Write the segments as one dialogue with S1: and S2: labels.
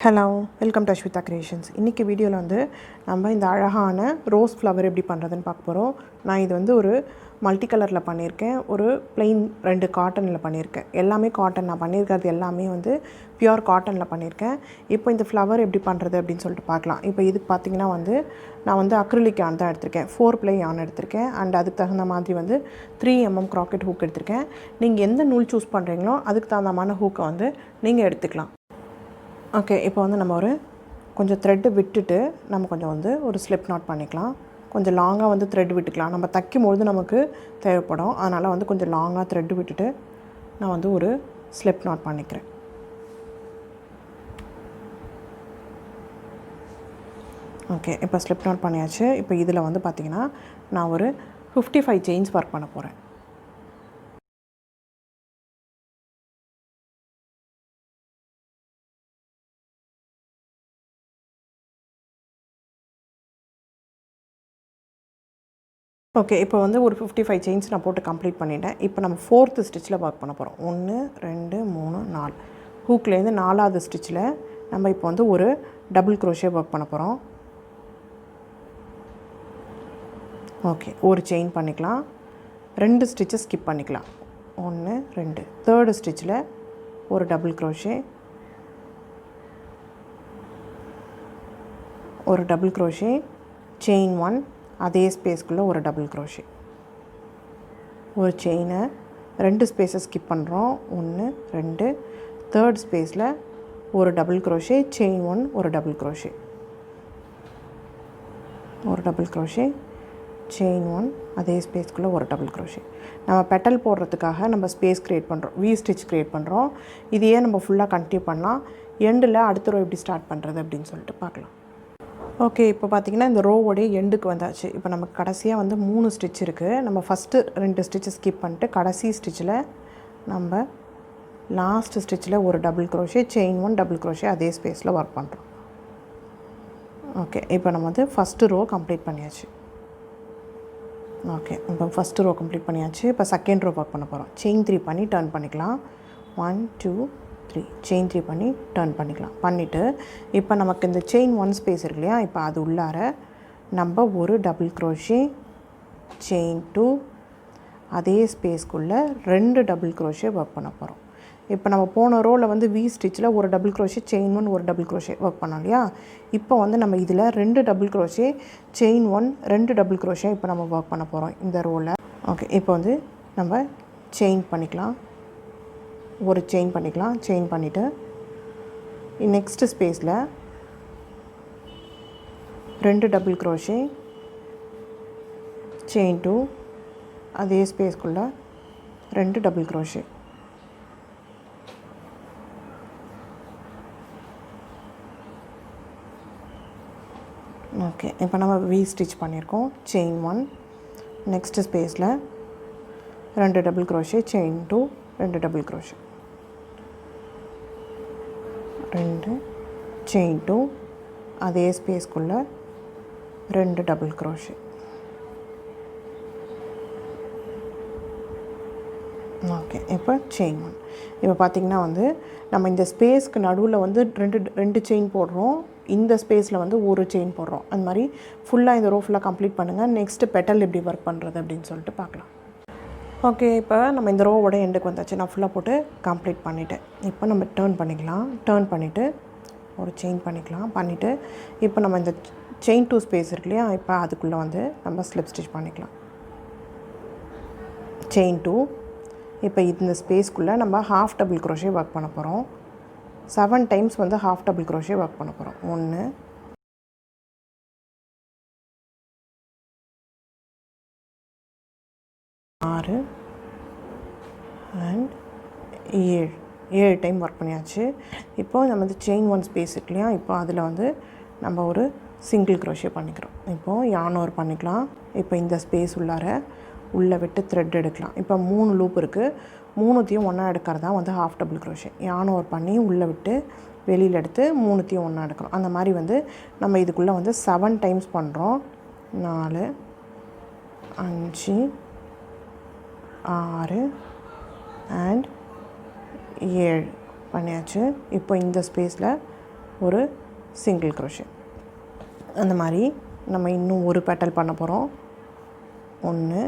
S1: Hello, welcome to Ashwitha creations. இன்றைக்கி வீடியோவில் வந்து நம்ம இந்த அழகான ரோஸ் ஃப்ளவர் எப்படி பண்ணுறதுன்னு பார்க்க போகிறோம். நான் இது வந்து ஒரு மல்டி கலரில் பண்ணியிருக்கேன், ஒரு பிளெயின் 2 காட்டனில் பண்ணியிருக்கேன். எல்லாமே காட்டன், நான் பண்ணியிருக்கிறது எல்லாமே வந்து பியூர் காட்டனில் பண்ணியிருக்கேன். இப்போ இந்த ஃப்ளவர் எப்படி பண்ணுறது அப்படின்னு சொல்லிட்டு பார்க்கலாம். இப்போ இதுக்கு பார்த்திங்கன்னா வந்து நான் வந்து அக்ரிலிக் யான் தான் எடுத்திருக்கேன், 4 ப்ளை யான் எடுத்திருக்கேன். அண்ட் அதுக்கு தகுந்த மாதிரி வந்து 3mm க்ராக்கெட் ஹூக் எடுத்திருக்கேன். நீங்கள் எந்த நூல் சூஸ் பண்ணுறீங்களோ அதுக்கு தகுந்தமான ஹூக்கை வந்து நீங்கள் எடுத்துக்கலாம். ஓகே, இப்போ வந்து நம்ம கொஞ்சம் த்ரெட்டு விட்டுட்டு நம்ம கொஞ்சம் வந்து ஒரு ஸ்லிப் நாட் பண்ணிக்கலாம். கொஞ்சம் லாங்காக வந்து த்ரெட் விட்டுக்கலாம், நம்ம தைக்கும்பொழுது நமக்கு தேவைப்படும். அதனால் வந்து கொஞ்சம் லாங்காக த்ரெட்டு விட்டுட்டு நான் வந்து ஒரு ஸ்லிப் நாட் பண்ணிக்கிறேன். ஓகே, இப்போ ஸ்லிப் நாட் பண்ணியாச்சு. இப்போ இதில் வந்து பார்த்திங்கன்னா நான் ஒரு 55 செயின்ஸ் ஒர்க் பண்ண போகிறேன். ஓகே, இப்போ வந்து ஒரு 55 செயின்ஸ் நான் போட்டு கம்ப்ளீட் பண்ணிட்டேன். இப்போ நம்ம 4th ஸ்டிச்சில் ஒர்க் பண்ண போகிறோம். 1 2 3 4 ஹூக்லேருந்து 4வது ஸ்டிச்சில் நம்ம இப்போ வந்து ஒரு டபுள் க்ரோஷே ஒர்க் பண்ண போகிறோம். ஓகே, ஒரு செயின் பண்ணிக்கலாம், 2 ஸ்டிச்சஸ் ஸ்கிப் பண்ணிக்கலாம். 1 2 3rd ஸ்டிச்சில் ஒரு டபுள் க்ரோஷே, ஒரு டபுள் க்ரோஷே, செயின் 1, அதே ஸ்பேஸ்க்குள்ளே ஒரு டபுள் க்ரோஷே, ஒரு செயினை 2 ஸ்பேஸை ஸ்கிப் பண்ணுறோம். 1 2 3rd ஸ்பேஸில் ஒரு டபுள் க்ரோஷே, செயின் 1, ஒரு டபுள் க்ரோஷே, ஒரு டபுள் க்ரோஷே, செயின் 1, அதே ஸ்பேஸ்க்குள்ளே ஒரு டபுள் க்ரோஷே. நம்ம பெட்டல் போடுறதுக்காக நம்ம ஸ்பேஸ் க்ரியேட் பண்ணுறோம், வி ஸ்டிச் க்ரியேட் பண்ணுறோம். இதையே நம்ம ஃபுல்லாக கண்டினியூ பண்ணலாம். எண்டில் அடுத்த ரோ எப்படி ஸ்டார்ட் பண்ணுறது அப்படின்னு சொல்லிட்டு பார்க்கலாம். ஓகே, இப்போ பார்த்திங்கன்னா இந்த ரோவோடைய எண்டுக்கு வந்தாச்சு. இப்போ நமக்கு கடைசியாக வந்து 3 ஸ்டிச் இருக்குது. நம்ம ஃபஸ்ட்டு 2 ஸ்டிச்சை ஸ்கிப் பண்ணிட்டு கடைசி ஸ்டிச்சில் நம்ம லாஸ்ட் ஸ்டிச்சில் ஒரு double crochet, chain 1, double crochet, அதே ஸ்பேஸில் ஒர்க் பண்ணுறோம். ஓகே, இப்போ நம்ம வந்து ஃபஸ்ட்டு ரோ கம்ப்ளீட் பண்ணியாச்சு. ஓகே, இப்போ ஃபஸ்ட்டு ரோ கம்ப்ளீட் பண்ணியாச்சு. இப்போ செகண்ட் ரோ ஒர்க் பண்ண போகிறோம். செயின் 3 பண்ணி டர்ன் பண்ணிக்கலாம். 1 2 3 செயின் 3 பண்ணி டர்ன் பண்ணிக்கலாம். பண்ணிவிட்டு இப்போ நமக்கு இந்த செயின் 1 ஸ்பேஸ் இருக்கு இல்லையா, இப்போ அது உள்ளார நம்ம ஒரு டபுள் க்ரோஷே, செயின் 2, அதே ஸ்பேஸ்க்குள்ளே 2 டபுள் க்ரோஷே ஒர்க் பண்ண போகிறோம். இப்போ நம்ம போன ரோவில் வந்து வி ஸ்டிச்சில் ஒரு டபுள் க்ரோஷே, செயின் 1, ஒரு டபுள் க்ரோஷே ஒர்க் பண்ணோம் இல்லையா. இப்போ வந்து நம்ம இதில் 2 double crochet, chain 1, 2 double crochet இப்போ நம்ம ஒர்க் பண்ண போகிறோம் இந்த ரோவில். ஓகே, இப்போ வந்து நம்ம செயின் பண்ணிக்கலாம், ஒரு செயின் பண்ணிக்கலாம். செயின் பண்ணிவிட்டு நெக்ஸ்ட்டு ஸ்பேஸில் 2 டபுள் க்ரோஷே, செயின் 2, அதே ஸ்பேஸ்க்குள்ளே 2 டபுள் க்ரோஷே. ஓகே, இப்போ நம்ம வி ஸ்டிச் பண்ணியிருக்கோம். செயின் 1, நெக்ஸ்ட்டு ஸ்பேஸில் 2 double crochet, chain 2, 2 double crochet, 2 chain 2, அதே ஸ்பேஸ்க்குள்ளே 2 டபுள் க்ரோஷே. ஓகே, இப்போ செயின் 1. இப்போ பார்த்திங்கன்னா வந்து நம்ம இந்த ஸ்பேஸ்க்கு நடுவில் வந்து ரெண்டு செயின் போடுறோம், இந்த ஸ்பேஸில் வந்து ஒரு செயின் போடுறோம். அந்த மாதிரி ஃபுல்லாக இந்த ரோ ஃபுல்லாக கம்ப்ளீட் பண்ணுங்கள். நெக்ஸ்ட்டு பெட்டல் எப்படி ஒர்க் பண்ணுறது அப்படின்னு சொல்லிட்டு பார்க்கலாம். ஓகே, இப்போ நம்ம இந்த ரோவோட எண்டுக்கு வந்தாச்சு. நான் ஃபுல்லாக போட்டு கம்ப்ளீட் பண்ணிவிட்டேன். இப்போ நம்ம டர்ன் பண்ணிக்கலாம். டர்ன் பண்ணிவிட்டு ஒரு செயின் பண்ணிக்கலாம். பண்ணிவிட்டு இப்போ நம்ம இந்த செயின் 2 ஸ்பேஸ் இருக்கு இல்லையா, இப்போ அதுக்குள்ளே வந்து நம்ம ஸ்லிப் ஸ்டிச் பண்ணிக்கலாம். செயின் 2, இப்போ இந்த ஸ்பேஸ்க்குள்ளே நம்ம ஹாஃப் டபுள் க்ரோஷே ஒர்க் பண்ண போகிறோம். 7 டைம்ஸ் வந்து ஹாஃப் டபுள் க்ரோஷே ஒர்க் பண்ண போகிறோம். 1 6 அண்ட் 7 டைம் ஒர்க் பண்ணியாச்சு. இப்போ நம்ம வந்து செயின் 1 ஸ்பேஸ் இருக்கு இல்லையா, இப்போ அதில் வந்து நம்ம ஒரு சிங்கிள் க்ரோஷே பண்ணிக்கிறோம். இப்போது யான் ஓவர் பண்ணிக்கலாம். இப்போ இந்த ஸ்பேஸ் உள்ளே விட்டு த்ரெட் எடுக்கலாம். இப்போ 3 லூப் இருக்குது, 3த்தையும் ஒன்றா எடுக்கிறதா வந்து ஹாஃப் டபுள் க்ரோஷே. யான் ஓவர் பண்ணி உள்ளே விட்டு வெளியில் எடுத்து 3த்தையும் ஒன்றா எடுக்கணும். அந்த மாதிரி வந்து நம்ம இதுக்குள்ளே வந்து 7 டைம்ஸ் பண்ணுறோம். 4 5 6 அண்ட் 7 பண்ணியாச்சு. இப்போ இந்த ஸ்பேஸில் ஒரு சிங்கிள் க்ரோஷே. அந்த மாதிரி நம்ம இன்னும் ஒரு பெட்டல் பண்ண போகிறோம். 1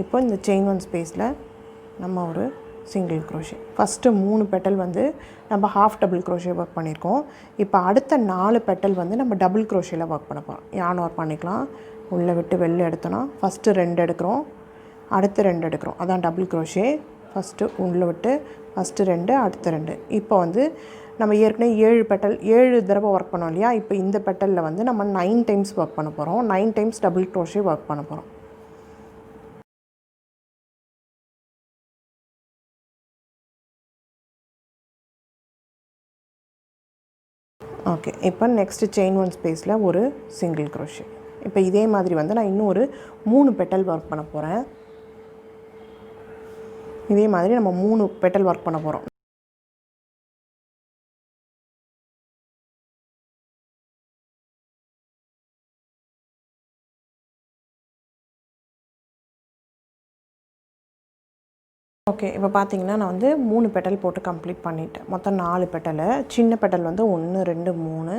S1: இப்போ இந்த செயின் 1 ஸ்பேஸில் நம்ம ஒரு சிங்கிள் க்ரோஷே. ஃபஸ்ட்டு 3 பெட்டல் வந்து நம்ம ஹாஃப் டபுள் க்ரோஷே ஒர்க் பண்ணியிருக்கோம். இப்போ அடுத்த 4 பெட்டல் வந்து நம்ம டபுள் க்ரோஷேயில் ஒர்க் பண்ண போகிறோம். யான் ஒர்க் பண்ணிக்கலாம். உள்ளே விட்டு வெளில எடுத்தோன்னா ஃபஸ்ட்டு 2 எடுக்கிறோம், அடுத்து 2 எடுக்கிறோம். அதான் டபுள் க்ரோஷே. ஃபஸ்ட்டு உள்ளே விட்டு ஃபஸ்ட்டு 2, அடுத்து 2. இப்போ வந்து நம்ம ஏற்கனவே 7 பெட்டல் 7 தடவை ஒர்க் பண்ணோம் இல்லையா? இப்போ இந்த பெட்டலில் வந்து நம்ம 9 டைம்ஸ் ஒர்க் பண்ண போகிறோம். 9 டைம்ஸ் டபுள் க்ரோஷே ஒர்க் பண்ண போகிறோம். ஓகே, இப்போ நெக்ஸ்ட்டு செயின் 1 ஸ்பேஸில் ஒரு சிங்கிள் க்ரோஷே. இப்போ இதே மாதிரி வந்து நான் இன்னும் ஒரு 3 பெட்டல் ஒர்க் பண்ண போகிறேன். இதே மாதிரி நம்ம 3 பெட்டல் ஒர்க் பண்ண போகிறோம். ஓகே, இப்போ பார்த்தீங்கன்னா நான் வந்து 3 பெட்டல் போட்டு கம்ப்ளீட் பண்ணிட்டேன். மொத்தம் 4 பெட்டலு. சின்ன பெட்டல் வந்து 1 2 3,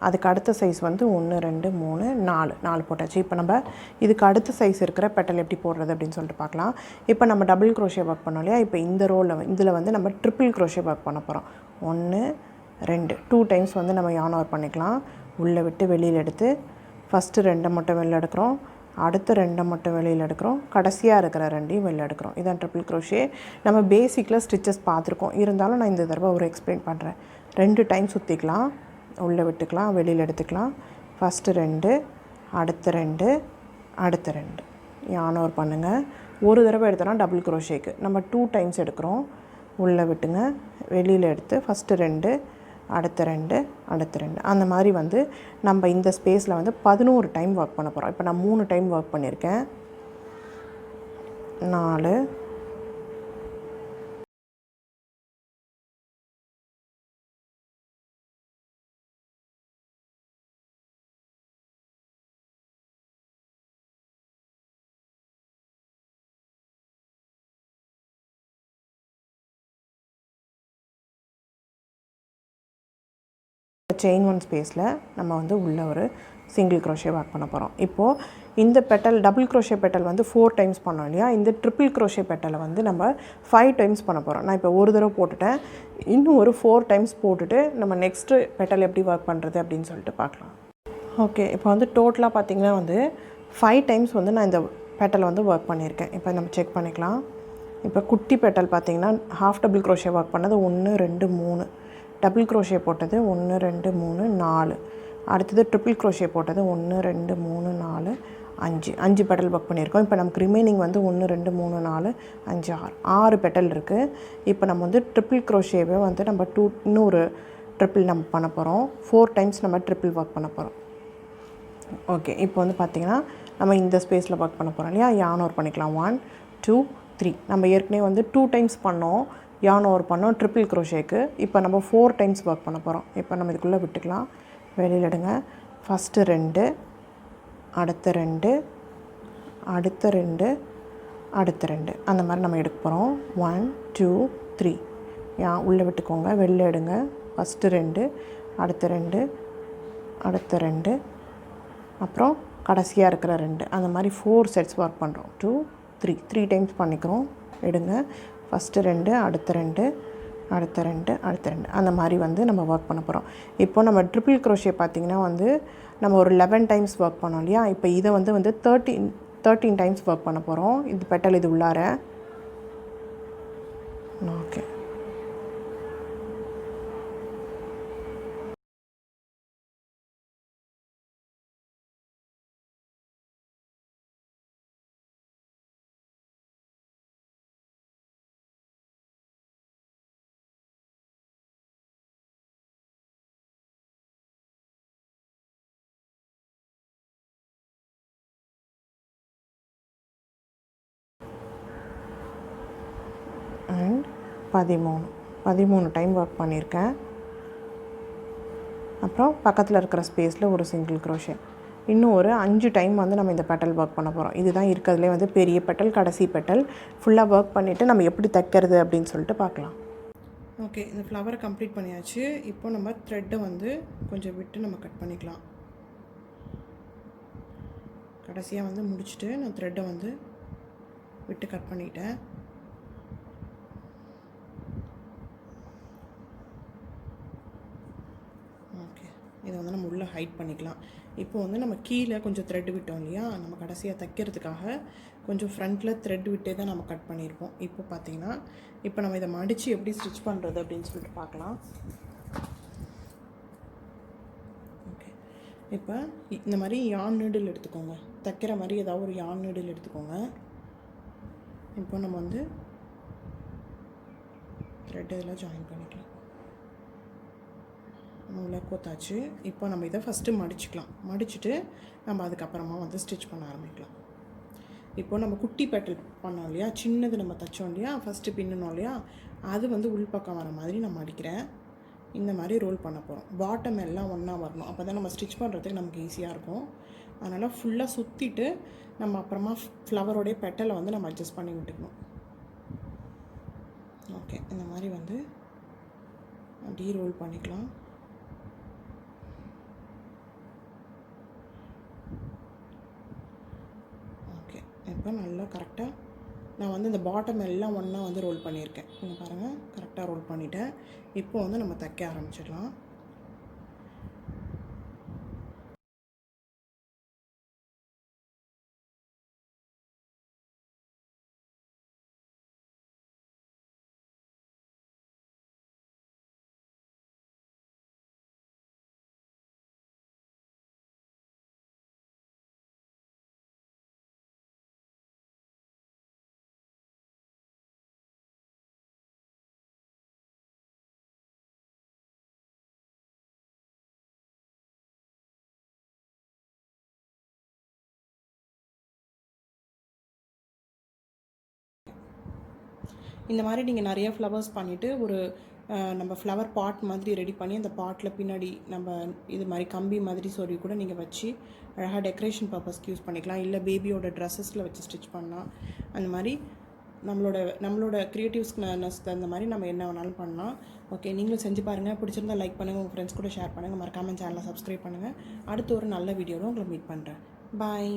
S1: அதுக்கு அடுத்த சைஸ் வந்து 1 2 3 4 போட்டாச்சு. இப்போ நம்ம இதுக்கு அடுத்த சைஸ் இருக்கிற பெட்டல் எப்படி போடுறது அப்படின்னு சொல்லிட்டு பார்க்கலாம். இப்போ நம்ம டபுள் க்ரோஷே ஒர்க் பண்ணோம் இல்லையா? இப்போ இந்த இதில் வந்து நம்ம ட்ரிபிள் க்ரோஷே ஒர்க் பண்ண போகிறோம். 1 2 2 டைம்ஸ் வந்து நம்ம யான் ஒர்க் பண்ணிக்கலாம். உள்ளே விட்டு வெளியில் எடுத்து ஃபஸ்ட்டு 2 மட்டும் வெளில எடுக்கிறோம், அடுத்த 2 மட்டும் வெளியில் எடுக்கிறோம், கடைசியாக இருக்கிற 2ஐயும் வெளில எடுக்கிறோம். இதான் ட்ரிபிள் க்ரோஷே. நம்ம பேசிக்கில் ஸ்டிச்சஸ் பார்த்துருக்கோம், இருந்தாலும் நான் இந்த தடவை ஒரு எக்ஸ்பிளைன் பண்ணுறேன். 2 டைம் சுற்றிக்கலாம், உள்ளே விட்டுக்கலாம், வெளியில் எடுத்துக்கலாம். ஃபஸ்ட்டு 2, அடுத்த 2, அடுத்த 2 யான் ஓவர் பண்ணுங்கள். ஒரு தடவை எடுத்தோன்னா டபுள் க்ரோஷேக்கு நம்ம 2 டைம்ஸ் எடுக்கிறோம். உள்ளே விட்டுங்க, வெளியில் எடுத்து ஃபஸ்ட்டு 2, அடுத்த 2, அடுத்த 2. அந்த மாதிரி வந்து நம்ம இந்த ஸ்பேஸில் வந்து 11 டைம் ஒர்க் பண்ண போகிறோம். இப்போ நான் 3 டைம் ஒர்க் பண்ணியிருக்கேன். 4 செயின் 1 ஸ்பேஸில் நம்ம வந்து உள்ள ஒரு சிங்கிள் க்ரோஷே ஒர்க் பண்ண போகிறோம். இப்போது இந்த பெட்டல் டபுள் க்ரோஷே பெட்டல் வந்து 4 டைம்ஸ் பண்ணோம் இல்லையா? இந்த ட்ரிபிள் க்ரோஷே பெட்டலை வந்து நம்ம 5 டைம்ஸ் பண்ண போகிறோம். நான் இப்போ ஒரு தடவை போட்டுட்டேன், இன்னும் ஒரு 4 டைம்ஸ் போட்டுட்டு நம்ம நெக்ஸ்ட்டு பெட்டல் எப்படி ஒர்க் பண்ணுறது அப்படின்னு சொல்லிட்டு பார்க்கலாம். ஓகே, இப்போ வந்து டோட்டலாக பார்த்திங்கன்னா வந்து 5 டைம்ஸ் வந்து நான் இந்த பெட்டலை வந்து ஒர்க் பண்ணியிருக்கேன். இப்போ நம்ம செக் பண்ணிக்கலாம். இப்போ குட்டி பெட்டல் பார்த்திங்கன்னா ஹாஃப் டபுள் க்ரோஷே ஒர்க் பண்ணது 1 2 3, டபுள் க்ரோஷே போட்டது 1 2 3 4, அடுத்தது ட்ரிபிள் க்ரோஷே போட்டது 1 2 3 4 5 பெட்டல் ஒர்க் பண்ணியிருக்கோம். இப்போ நமக்கு ரிமைனிங் வந்து 1 2 3 4 5 6 பெட்டல் இருக்குது. இப்போ நம்ம வந்து ட்ரிபிள் க்ரோஷேவே வந்து நம்ம இன்னொரு ட்ரிபிள் நம்ம பண்ண போகிறோம். 4 டைம்ஸ் நம்ம ட்ரிபிள் ஒர்க் பண்ண போகிறோம். ஓகே, இப்போ வந்து பார்த்திங்கன்னா நம்ம இந்த ஸ்பேஸில் ஒர்க் பண்ண போகிறோம் இல்லையா? யான் ஓவர் பண்ணிக்கலாம். 1 2 3. நம்ம ஏற்கனவே வந்து 2 டைம்ஸ் பண்ணோம், யான் ஓவர் பண்ணோம் ட்ரிபிள் க்ரோஷேக்கு. இப்போ நம்ம 4 டைம்ஸ் ஒர்க் பண்ண போகிறோம். இப்போ நம்ம இதுக்குள்ளே விட்டுக்கலாம், வெளியில் எடுங்க. ஃபஸ்ட்டு 2, அடுத்த 2, அடுத்த 2, அடுத்த 2, அந்த மாதிரி நம்ம எடுக்க போகிறோம். 1 2 3 உள்ளே விட்டுக்கோங்க, வெளில எடுங்க. ஃபஸ்ட்டு 2, அடுத்த 2, அடுத்த 2, அப்புறம் கடைசியாக இருக்கிற 2, அந்த மாதிரி 4 செட்ஸ் ஒர்க் பண்ணுறோம். 2 3 டைம்ஸ் பண்ணிக்கிறோம். எடுங்க. ஃபஸ்ட்டு 2, அடுத்த 2, அடுத்த 2, அடுத்த 2, அந்த மாதிரி வந்து நம்ம ஒர்க் பண்ண போகிறோம். இப்போ நம்ம ட்ரிபிள் க்ரோஷே பார்த்திங்கன்னா வந்து நம்ம ஒரு 11 டைம்ஸ் ஒர்க் பண்ணோம் இல்லையா? இப்போ இதை வந்து 13 டைம்ஸ் ஒர்க் பண்ண போகிறோம். இது பெட்டல் இது உள்ளார. ஓகே, அண்ட் 13 டைம் ஒர்க் பண்ணியிருக்கேன். அப்புறம் பக்கத்தில் இருக்கிற ஸ்பேஸில் ஒரு சிங்கிள் க்ரோஷே. இன்னும் ஒரு 5 டைம் வந்து நம்ம இந்த பெட்டல் ஒர்க் பண்ண போகிறோம். இதுதான் இருக்கிறதுலே வந்து பெரிய பெட்டல், கடைசி பெட்டல். ஃபுல்லாக ஒர்க் பண்ணிவிட்டு நம்ம எப்படி தைக்கிறது அப்படின்னு சொல்லிட்டு பார்க்கலாம். ஓகே, இந்த ஃப்ளவரை கம்ப்ளீட் பண்ணியாச்சு. இப்போ நம்ம த்ரெட்டை வந்து கொஞ்சம் விட்டு நம்ம கட் பண்ணிக்கலாம். கடைசியாக வந்து முடிச்சுட்டு நான் த்ரெட்டை வந்து விட்டு கட் பண்ணிட்டேன். ஓகே, இதை வந்து நம்ம உள்ளே ஹைட் பண்ணிக்கலாம். இப்போ வந்து நம்ம கீழே கொஞ்சம் த்ரெட் விட்டோம் இல்லையா, நம்ம கடைசியாக தைக்கிறதுக்காக கொஞ்சம் ஃப்ரண்ட்டில் த்ரெட் விட்டே தான் நம்ம கட் பண்ணியிருப்போம். இப்போ பார்த்தீங்கன்னா இப்போ நம்ம இதை மடித்து எப்படி ஸ்டிச் பண்ணுறது அப்படின்னு சொல்லிட்டு பார்க்கலாம். ஓகே, இப்போ இந்த மாதிரி யான் நீடில் எடுத்துக்கோங்க. தைக்கிற மாதிரி ஏதாவது ஒரு யான் நீடில் எடுத்துக்கோங்க. இப்போ நம்ம வந்து த்ரெட் இதில் ஜாயின் பண்ணிக்கலாம். உள்ள கோத்தாச்சு. இப்போ நம்ம இதை ஃபஸ்ட்டு மடிச்சுக்கலாம். மடிச்சுட்டு நம்ம அதுக்கப்புறமா வந்து ஸ்டிச் பண்ண ஆரம்பிக்கலாம். இப்போ நம்ம குட்டி பெட்டல் பண்ணோம் இல்லையா, சின்னது நம்ம தைச்சோம் இல்லையா, ஃபஸ்ட்டு பின்னணும் இல்லையா, அது வந்து உள்பக்கம் வர மாதிரி நான் மடிக்கிறேன். இந்த மாதிரி ரோல் பண்ண போகிறோம். பாட்டம் எல்லாம் ஒன்றா வரணும். அப்போ தான் நம்ம ஸ்டிச் பண்ணுறதுக்கு நமக்கு ஈஸியாக இருக்கும். அதனால் ஃபுல்லாக சுற்றிட்டு நம்ம அப்புறமா ஃப்ளவரோடைய பெட்டலை வந்து நம்ம அட்ஜஸ்ட் பண்ணி விட்டுக்கணும். ஓகே, இந்த மாதிரி வந்து அப்படியே ரோல் பண்ணிக்கலாம். ஓகே, இப்போ நல்லா கரெக்டாக நான் வந்து இந்த பாட்டம் எல்லாம் ஒன்றா வந்து ரோல் பண்ணியிருக்கேன். நீங்கள் பாருங்கள், கரெக்டாக ரோல் பண்ணிவிட்டேன். இப்போ வந்து நம்ம தைக்க ஆரம்பிச்சிடலாம். இந்த மாதிரி நீங்கள் நிறைய ஃப்ளவர்ஸ் பண்ணிவிட்டு ஒரு நம்ம ஃப்ளவர் பாட் மாதிரி ரெடி பண்ணி அந்த பாட்டில் பின்னாடி நம்ம இது மாதிரி கம்பி மாதிரி சொருவி கூட நீங்கள் வச்சு அழகாக டெக்கரேஷன் பர்பஸ்க்கு யூஸ் பண்ணிக்கலாம். இல்லை பேபியோட ட்ரெஸ்ஸஸில் வச்சு ஸ்டிச் பண்ணலாம். அந்த மாதிரி நம்மளோட க்ரியேட்டிவ்ஸ்னஸ் தகுந்த மாதிரி நம்ம என்ன வேணாலும் பண்ணலாம். ஓகே, நீங்களும் செஞ்சு பாருங்கள். பிடிச்சிருந்தால் லைக் பண்ணுங்கள், உங்கள் ஃப்ரெண்ட்ஸ் கூட ஷேர் பண்ணுங்கள். மறக்காமல் சேனலை சப்ஸ்கிரைப் பண்ணுங்கள். அடுத்து ஒரு நல்ல வீடியோவில் உங்களை மீட் பண்ணுறேன். பாய்.